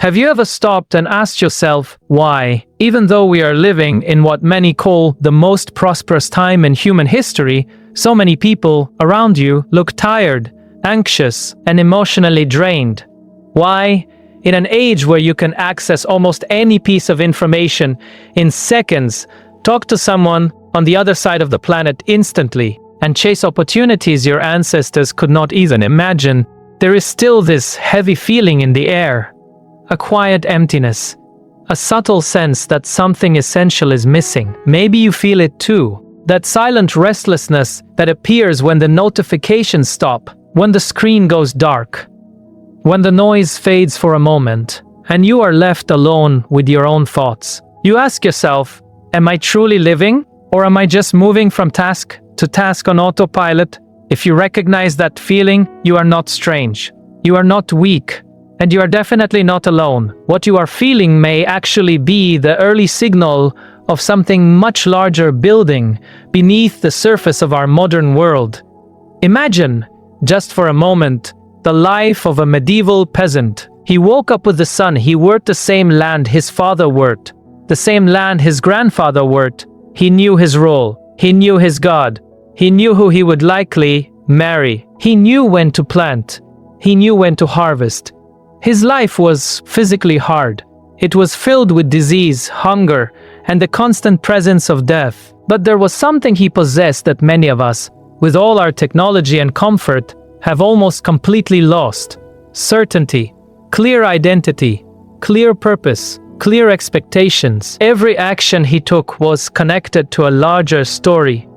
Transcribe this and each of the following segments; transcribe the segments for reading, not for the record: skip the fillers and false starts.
Have you ever stopped and asked yourself why, even though we are living in what many call the most prosperous time in human history, so many people around you look tired, anxious, and emotionally drained? Why, in an age where you can access almost any piece of information in seconds, talk to someone on the other side of the planet instantly, and chase opportunities your ancestors could not even imagine, there is still this heavy feeling in the air. A quiet emptiness. A subtle sense that something essential is missing. Maybe you feel it too. That silent restlessness that appears when the notifications stop, when the screen goes dark, when the noise fades for a moment, and you are left alone with your own thoughts. You ask yourself, am I truly living? Or am I just moving from task to task on autopilot? If you recognize that feeling, you are not strange. You are not weak. And you are definitely not alone. What you are feeling may actually be the early signal of something much larger building beneath the surface of our modern world. Imagine, just for a moment, the life of a medieval peasant. He woke up with the sun. He worked the same land his father worked, the same land his grandfather worked. He knew his role. He knew his God. He knew who he would likely marry. He knew when to plant. He knew when to harvest. His life was physically hard. It was filled with disease, hunger, and the constant presence of death. But there was something he possessed that many of us, with all our technology and comfort, have almost completely lost. Certainty, clear identity, clear purpose, clear expectations. Every action he took was connected to a larger story.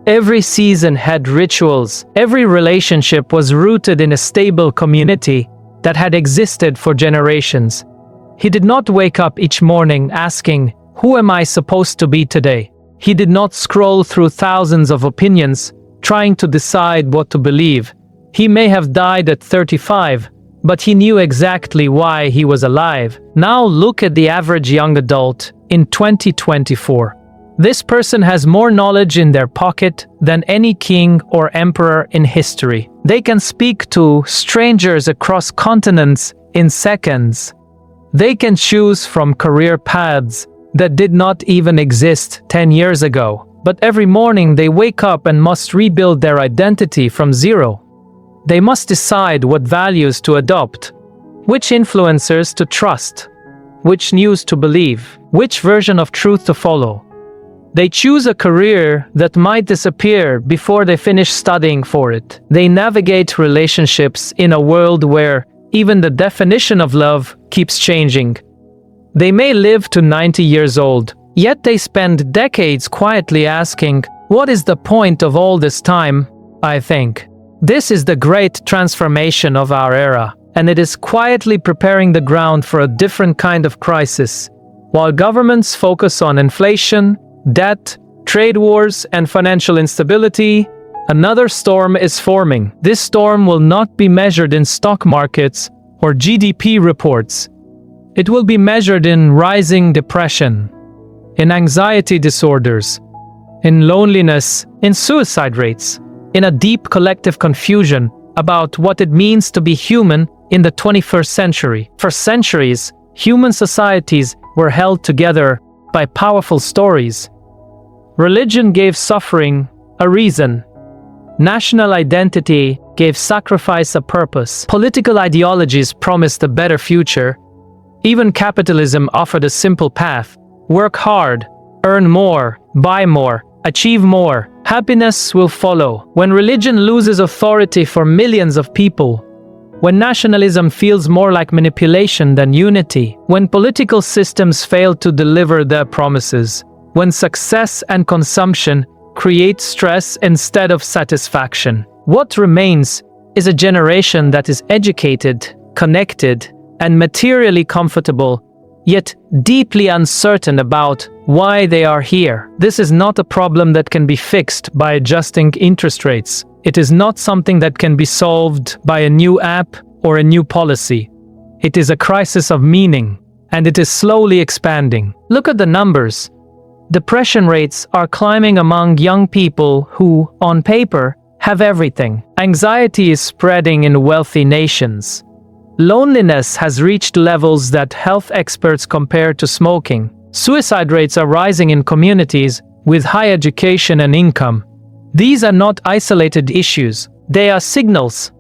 Every season had rituals. Every relationship was rooted in a stable community that had existed for generations. He did not wake up each morning asking, who am I supposed to be today? He did not scroll through thousands of opinions, trying to decide what to believe. He may have died at 35, but he knew exactly why he was alive. Now look at the average young adult in 2024. This person has more knowledge in their pocket than any king or emperor in history. They can speak to strangers across continents in seconds. They can choose from career paths that did not even exist 10 years ago. But every morning they wake up and must rebuild their identity from zero. They must decide what values to adopt, which influencers to trust, which news to believe, which version of truth to follow. They choose a career that might disappear before they finish studying for it. They navigate relationships in a world where even the definition of love keeps changing. They may live to 90 years old, yet they spend decades quietly asking, what is the point of all this time? I think this is the great transformation of our era, and it is quietly preparing the ground for a different kind of crisis. While governments focus on inflation, debt, trade wars, and financial instability, another storm is forming. This storm will not be measured in stock markets or GDP reports. It will be measured in rising depression, in anxiety disorders, in loneliness, in suicide rates, in a deep collective confusion about what it means to be human in the 21st century. For centuries, human societies were held together by powerful stories. Religion gave suffering a reason. National identity gave sacrifice a purpose. Political ideologies promised a better future. Even capitalism offered a simple path. Work hard, earn more, buy more, achieve more. Happiness will follow. When religion loses authority for millions of people, when nationalism feels more like manipulation than unity, when political systems fail to deliver their promises, when success and consumption create stress instead of satisfaction, what remains is a generation that is educated, connected, and materially comfortable, yet deeply uncertain about why they are here. This is not a problem that can be fixed by adjusting interest rates. It is not something that can be solved by a new app or a new policy. It is a crisis of meaning, and it is slowly expanding. Look at the numbers. Depression rates are climbing among young people who, on paper, have everything. Anxiety is spreading in wealthy nations. Loneliness has reached levels that health experts compare to smoking. Suicide rates are rising in communities with high education and income. These are not isolated issues, they are signals.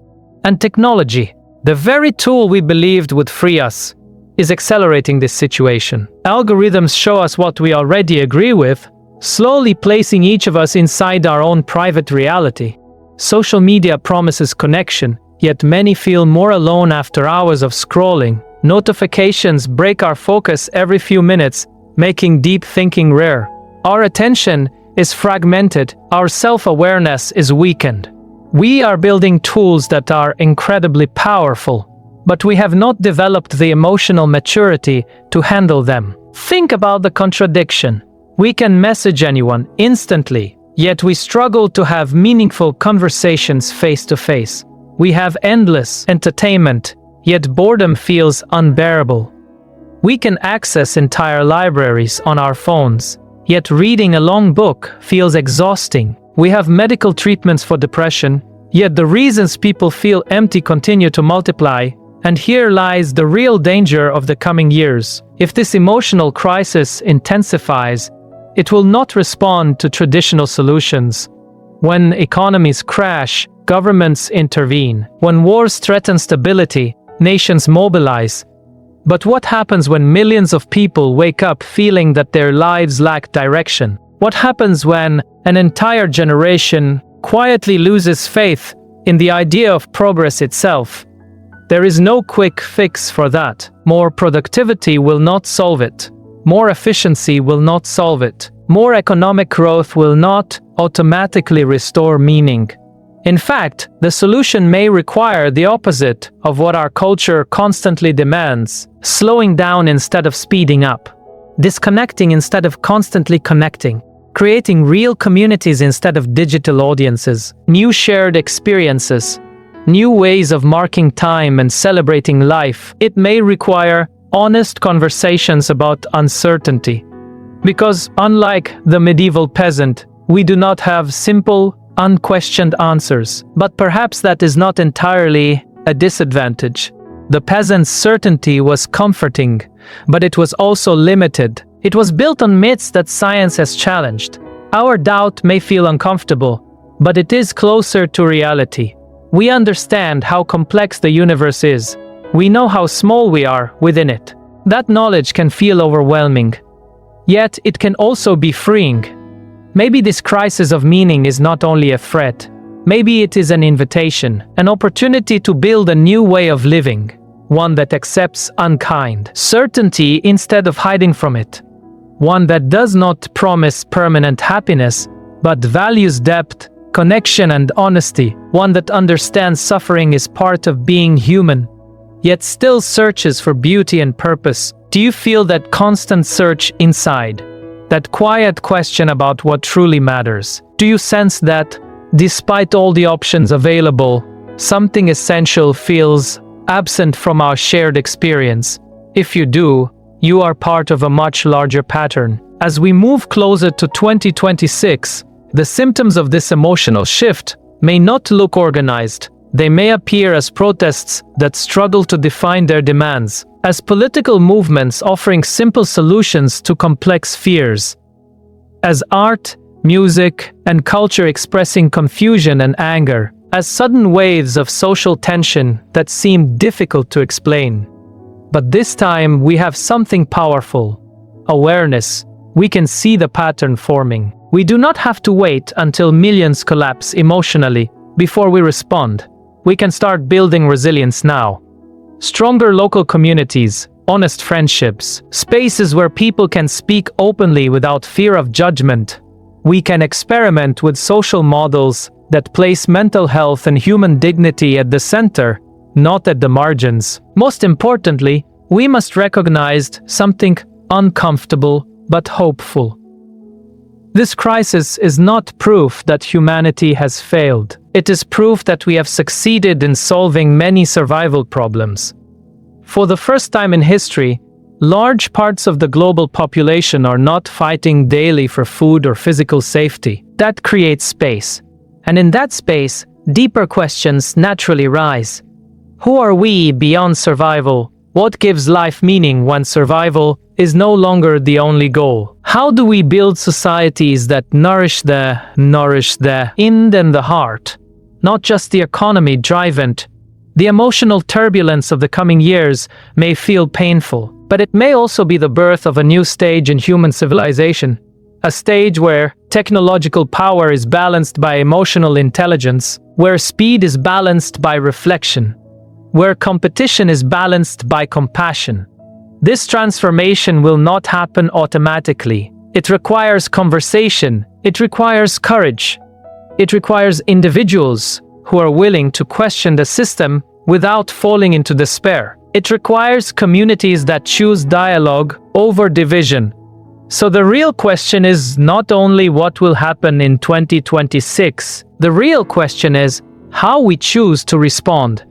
And technology, the very tool we believed would free us, is accelerating this situation. Algorithms show us what we already agree with, slowly placing each of us inside our own private reality. Social media promises connection, yet many feel more alone after hours of scrolling. Notifications break our focus every few minutes, making deep thinking rare. Our attention is fragmented, our self-awareness is weakened. We are building tools that are incredibly powerful, but we have not developed the emotional maturity to handle them. Think about the contradiction. We can message anyone instantly, yet we struggle to have meaningful conversations face to face. We have endless entertainment, yet boredom feels unbearable. We can access entire libraries on our phones, yet reading a long book feels exhausting. We have medical treatments for depression, yet the reasons people feel empty continue to multiply. And here lies the real danger of the coming years. If this emotional crisis intensifies, it will not respond to traditional solutions. When economies crash, governments intervene. When wars threaten stability, nations mobilize. But what happens when millions of people wake up feeling that their lives lack direction? What happens when an entire generation quietly loses faith in the idea of progress itself? There is no quick fix for that. More productivity will not solve it. More efficiency will not solve it. More economic growth will not automatically restore meaning. In fact, the solution may require the opposite of what our culture constantly demands: slowing down instead of speeding up, disconnecting instead of constantly connecting, creating real communities instead of digital audiences, new shared experiences, new ways of marking time and celebrating life. It may require honest conversations about uncertainty. Because, unlike the medieval peasant, we do not have simple, unquestioned answers. But perhaps that is not entirely a disadvantage. The peasant's certainty was comforting, but it was also limited. It was built on myths that science has challenged. Our doubt may feel uncomfortable, but it is closer to reality. We understand how complex the universe is. We know how small we are within it. That knowledge can feel overwhelming. Yet it can also be freeing. Maybe this crisis of meaning is not only a threat. Maybe it is an invitation, an opportunity to build a new way of living, one that accepts unkind certainty instead of hiding from it, one that does not promise permanent happiness, but values depth, connection and honesty, one that understands suffering is part of being human, yet still searches for beauty and purpose. Do you feel that constant search inside? That quiet question about what truly matters? Do you sense that, despite all the options available, something essential feels absent from our shared experience? If you do, you are part of a much larger pattern. As we move closer to 2026, the symptoms of this emotional shift may not look organized. They may appear as protests that struggle to define their demands, as political movements offering simple solutions to complex fears, as art, music, and culture expressing confusion and anger, as sudden waves of social tension that seem difficult to explain. But this time we have something powerful: awareness. We can see the pattern forming. We do not have to wait until millions collapse emotionally before we respond. We can start building resilience now. Stronger local communities, honest friendships, spaces where people can speak openly without fear of judgment. We can experiment with social models that place mental health and human dignity at the center, not at the margins. Most importantly, we must recognize something uncomfortable but hopeful. This crisis is not proof that humanity has failed. It is proof that we have succeeded in solving many survival problems. For the first time in history, large parts of the global population are not fighting daily for food or physical safety. That creates space. And in that space, deeper questions naturally rise. Who are we beyond survival? What gives life meaning when survival is no longer the only goal? How do we build societies that nourish the mind and the heart? Not just the economy driven. The emotional turbulence of the coming years may feel painful, but it may also be the birth of a new stage in human civilization. A stage where technological power is balanced by emotional intelligence, where speed is balanced by reflection, where competition is balanced by compassion. This transformation will not happen automatically. It requires conversation, it requires courage, it requires individuals who are willing to question the system without falling into despair. It requires communities that choose dialogue over division. So the real question is not only what will happen in 2026, the real question is how we choose to respond.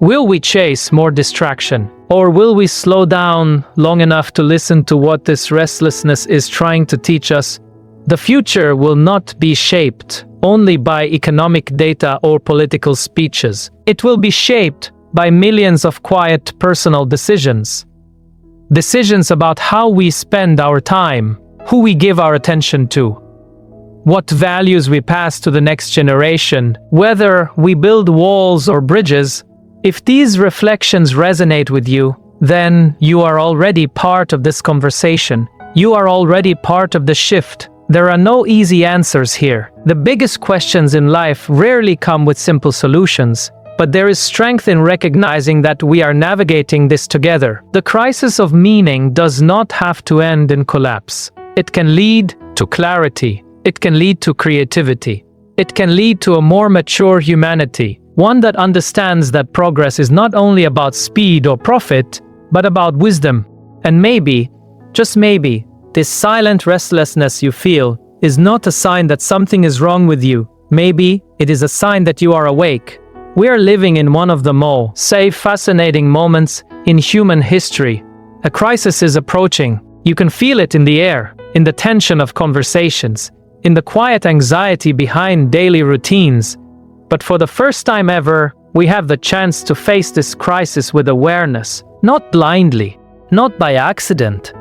Will we chase more distraction? Or will we slow down long enough to listen to what this restlessness is trying to teach us? The future will not be shaped only by economic data or political speeches. It will be shaped by millions of quiet personal decisions. Decisions about how we spend our time, who we give our attention to, what values we pass to the next generation, whether we build walls or bridges. If these reflections resonate with you, then you are already part of this conversation. You are already part of the shift. There are no easy answers here. The biggest questions in life rarely come with simple solutions, but there is strength in recognizing that we are navigating this together. The crisis of meaning does not have to end in collapse. It can lead to clarity. It can lead to creativity. It can lead to a more mature humanity, one that understands that progress is not only about speed or profit, but about wisdom. And maybe, just maybe, this silent restlessness you feel is not a sign that something is wrong with you. Maybe it is a sign that you are awake. We are living in one of the most fascinating moments in human history. A crisis is approaching. You can feel it in the air, in the tension of conversations, in the quiet anxiety behind daily routines. But for the first time ever, we have the chance to face this crisis with awareness, not blindly, not by accident.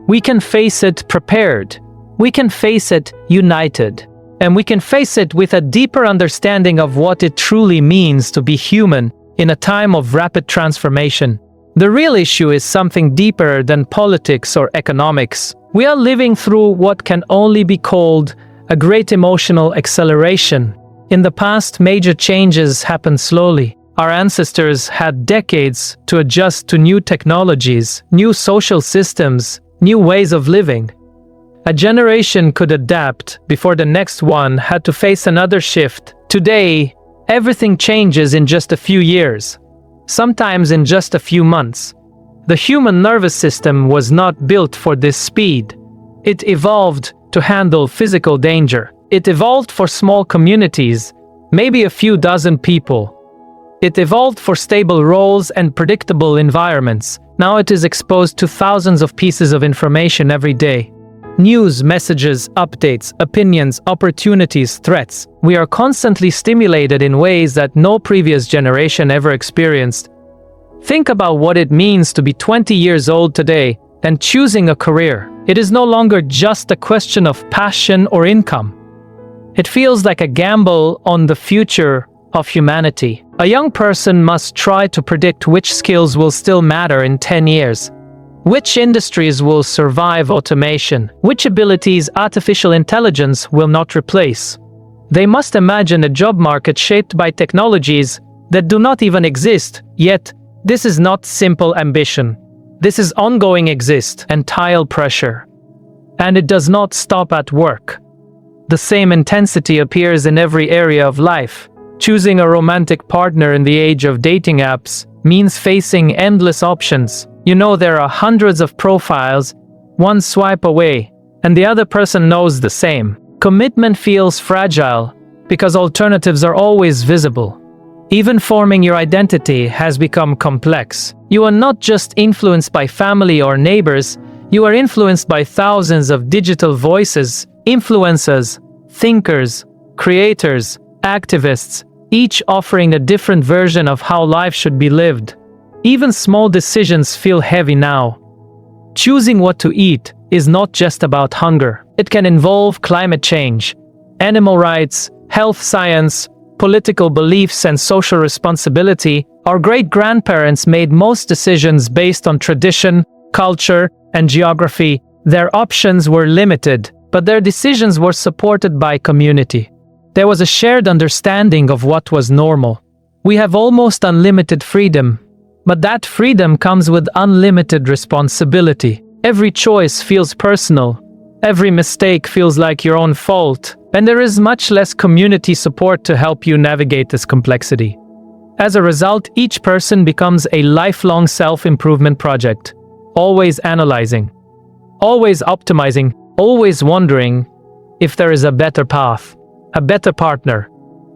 We can face it prepared. We can face it united. And we can face it with a deeper understanding of what it truly means to be human in a time of rapid transformation. The real issue is something deeper than politics or economics. We are living through what can only be called a great emotional acceleration. In the past, major changes happened slowly. Our ancestors had decades to adjust to new technologies, new social systems, new ways of living. A generation could adapt before the next one had to face another shift. Today, everything changes in just a few years, sometimes in just a few months. The human nervous system was not built for this speed. It evolved to handle physical danger. It evolved for small communities, maybe a few dozen people. It evolved for stable roles and predictable environments. Now it is exposed to thousands of pieces of information every day. News, messages, updates, opinions, opportunities, threats. We are constantly stimulated in ways that no previous generation ever experienced. Think about what it means to be 20 years old today and choosing a career. It is no longer just a question of passion or income. It feels like a gamble on the future of humanity. A young person must try to predict which skills will still matter in 10 years. Which industries will survive automation? Which abilities artificial intelligence will not replace? They must imagine a job market shaped by technologies that do not even exist. Yet, this is not simple ambition. This is ongoing and tile pressure. And it does not stop at work. The same intensity appears in every area of life. Choosing a romantic partner in the age of dating apps means facing endless options. You know there are hundreds of profiles, one swipe away, and the other person knows the same. Commitment feels fragile because alternatives are always visible. Even forming your identity has become complex. You are not just influenced by family or neighbors, you are influenced by thousands of digital voices, influencers, thinkers, creators, activists, each offering a different version of how life should be lived. Even small decisions feel heavy now. Choosing what to eat is not just about hunger. It can involve climate change, animal rights, health science, political beliefs, and social responsibility. Our great-grandparents made most decisions based on tradition, culture, and geography. Their options were limited, but their decisions were supported by community. There was a shared understanding of what was normal. We have almost unlimited freedom, but that freedom comes with unlimited responsibility. Every choice feels personal. Every mistake feels like your own fault, and there is much less community support to help you navigate this complexity. As a result, each person becomes a lifelong self-improvement project, always analyzing, always optimizing, always wondering if there is a better path, a better partner,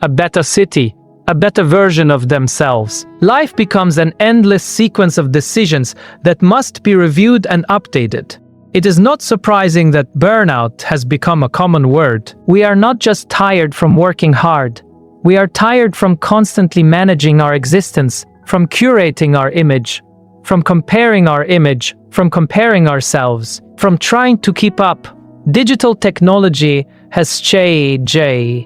a better city, a better version of themselves. Life becomes an endless sequence of decisions that must be reviewed and updated. It is not surprising that burnout has become a common word. We are not just tired from working hard. We are tired from constantly managing our existence, from curating our image, from comparing our image, from comparing ourselves, from trying to keep up. Digital technology has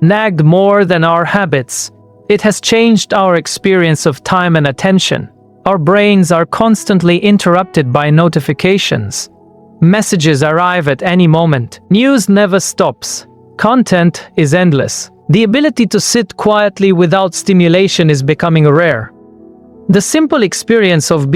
nagged more than our habits. It has changed our experience of time and attention. Our brains are constantly interrupted by notifications. Messages arrive at any moment. News never stops. Content is endless. The ability to sit quietly without stimulation is becoming rare. The simple experience of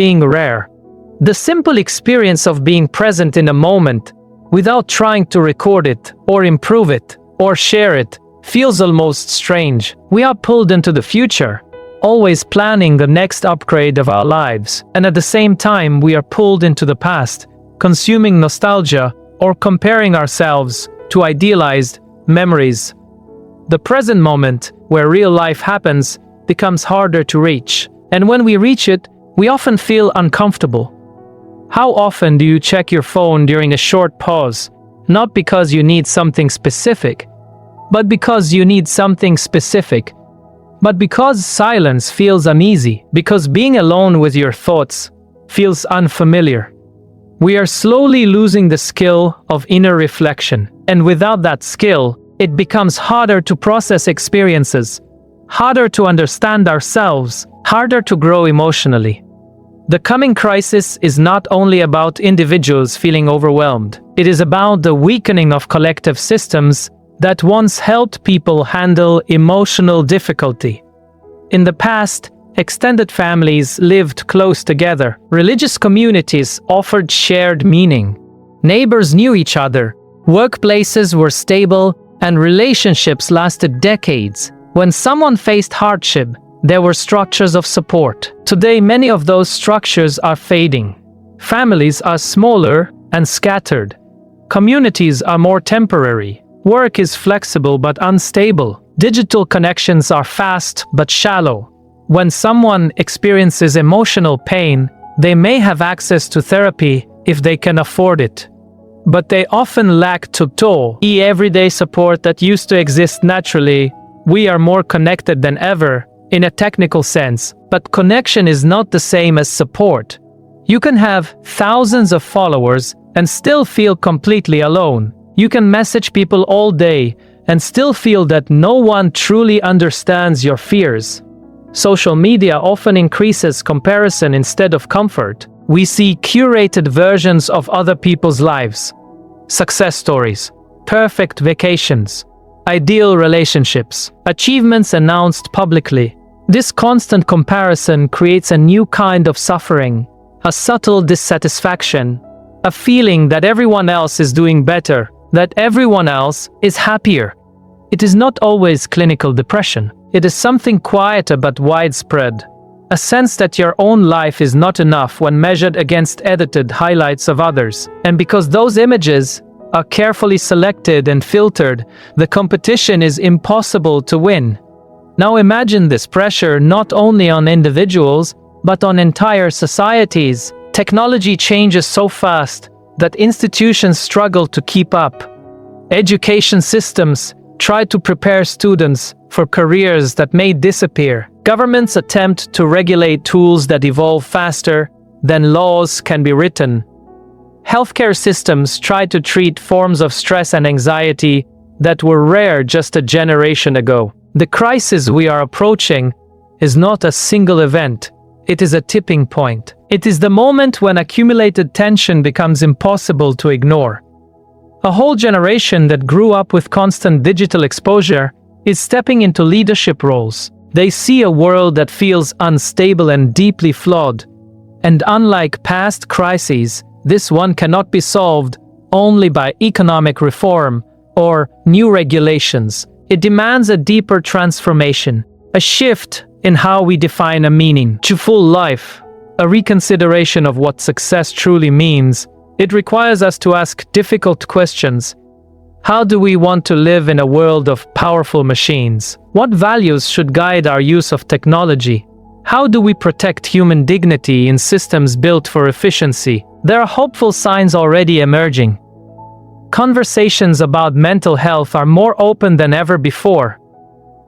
being present in a moment without trying to record it, or improve it, or share it, feels almost strange. We are pulled into the future, always planning the next upgrade of our lives, and at the same time we are pulled into the past, consuming nostalgia or comparing ourselves to idealized memories. The present moment, where real life happens, becomes harder to reach, and when we reach it, we often feel uncomfortable. How often do you check your phone during a short pause, not because you need something specific, but because silence feels uneasy, because being alone with your thoughts feels unfamiliar? We are slowly losing the skill of inner reflection, and without that skill, it becomes harder to process experiences, harder to understand ourselves, harder to grow emotionally. The coming crisis is not only about individuals feeling overwhelmed. It is about the weakening of collective systems that once helped people handle emotional difficulty. In the past, extended families lived close together. Religious communities offered shared meaning. Neighbors knew each other. Workplaces were stable, and relationships lasted decades. When someone faced hardship, there were structures of support. Today, many of those structures are fading. Families are smaller and scattered. Communities are more temporary. Work is flexible but unstable. Digital connections are fast but shallow. When someone experiences emotional pain, they may have access to therapy if they can afford it. But they often lack everyday support that used to exist naturally. We are more connected than ever, in a technical sense, but connection is not the same as support. You can have thousands of followers and still feel completely alone. You can message people all day and still feel that no one truly understands your fears. Social media often increases comparison instead of comfort. We see curated versions of other people's lives, success stories, perfect vacations, ideal relationships, achievements announced publicly. This constant comparison creates a new kind of suffering, a subtle dissatisfaction, a feeling that everyone else is doing better, that everyone else is happier. It is not always clinical depression. It is something quieter but widespread. A sense that your own life is not enough when measured against edited highlights of others. And because those images are carefully selected and filtered, the competition is impossible to win. Now imagine this pressure not only on individuals, but on entire societies. Technology changes so fast that institutions struggle to keep up. Education systems try to prepare students for careers that may disappear. Governments attempt to regulate tools that evolve faster than laws can be written. Healthcare systems try to treat forms of stress and anxiety that were rare just a generation ago. The crisis we are approaching is not a single event. It is a tipping point. It is the moment when accumulated tension becomes impossible to ignore. A whole generation that grew up with constant digital exposure is stepping into leadership roles. They see a world that feels unstable and deeply flawed. And unlike past crises, this one cannot be solved only by economic reform or new regulations. It demands a deeper transformation, a shift in how we define a meaning to full life, a reconsideration of what success truly means. It requires us to ask difficult questions. How do we want to live in a world of powerful machines? What values should guide our use of technology? How do we protect human dignity in systems built for efficiency? There are hopeful signs already emerging. Conversations about mental health are more open than ever before.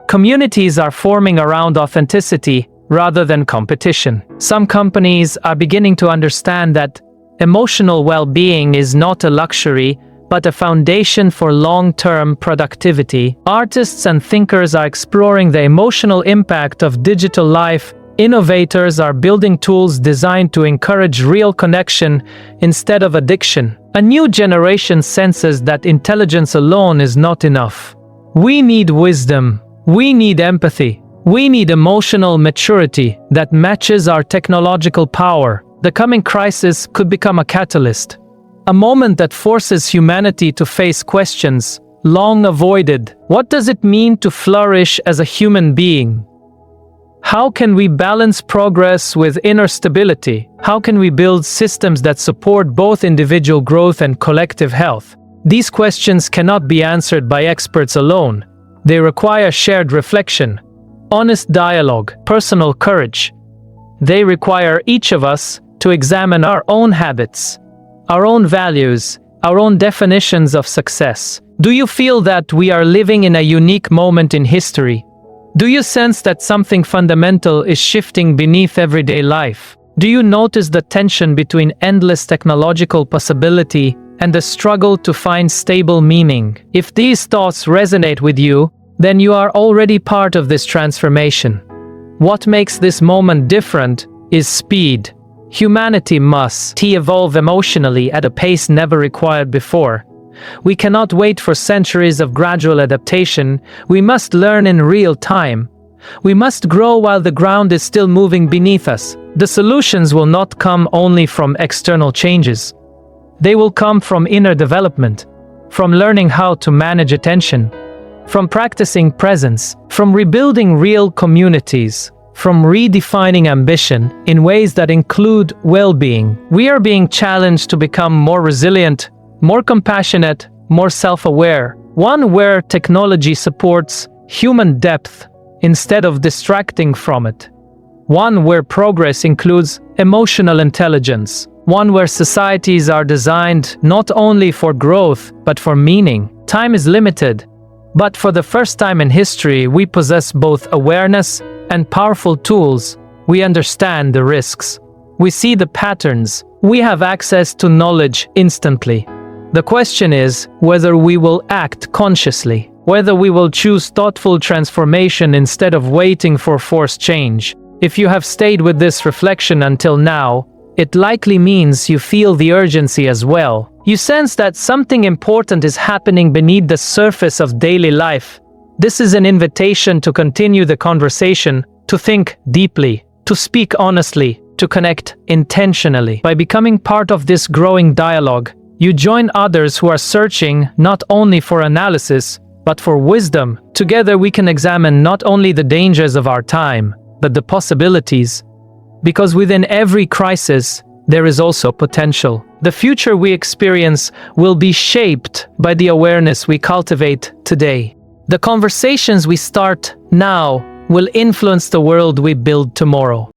Communities are forming around authenticity rather than competition. Some companies are beginning to understand that emotional well-being is not a luxury, but a foundation for long-term productivity. Artists and thinkers are exploring the emotional impact of digital life. Innovators are building tools designed to encourage real connection instead of addiction. A new generation senses that intelligence alone is not enough. We need wisdom. We need empathy. We need emotional maturity that matches our technological power. The coming crisis could become a catalyst, a moment that forces humanity to face questions long avoided. What does it mean to flourish as a human being? How can we balance progress with inner stability? How can we build systems that support both individual growth and collective health? These questions cannot be answered by experts alone. They require shared reflection, honest dialogue, personal courage. They require each of us to examine our own habits, our own values, our own definitions of success. Do you feel that we are living in a unique moment in history? Do you sense that something fundamental is shifting beneath everyday life? Do you notice the tension between endless technological possibility and the struggle to find stable meaning? If these thoughts resonate with you, then you are already part of this transformation. What makes this moment different is speed. Humanity must evolve emotionally at a pace never required before. We cannot wait for centuries of gradual adaptation. We must learn in real time. We must grow while the ground is still moving beneath us. The solutions will not come only from external changes. They will come from inner development, from learning how to manage attention, from practicing presence, from rebuilding real communities, from redefining ambition in ways that include well-being. We are being challenged to become more resilient, more compassionate, more self-aware, one where technology supports human depth instead of distracting from it, one where progress includes emotional intelligence, one where societies are designed not only for growth but for meaning. Time is limited, but for the first time in history we possess both awareness and powerful tools. We understand the risks. We see the patterns. We have access to knowledge instantly. The question is whether we will act consciously, whether we will choose thoughtful transformation instead of waiting for forced change. If you have stayed with this reflection until now, it likely means you feel the urgency as well. You sense that something important is happening beneath the surface of daily life. This is an invitation to continue the conversation, to think deeply, to speak honestly, to connect intentionally. By becoming part of this growing dialogue, you join others who are searching not only for analysis, but for wisdom. Together we can examine not only the dangers of our time, but the possibilities. Because within every crisis, there is also potential. The future we experience will be shaped by the awareness we cultivate today. The conversations we start now will influence the world we build tomorrow.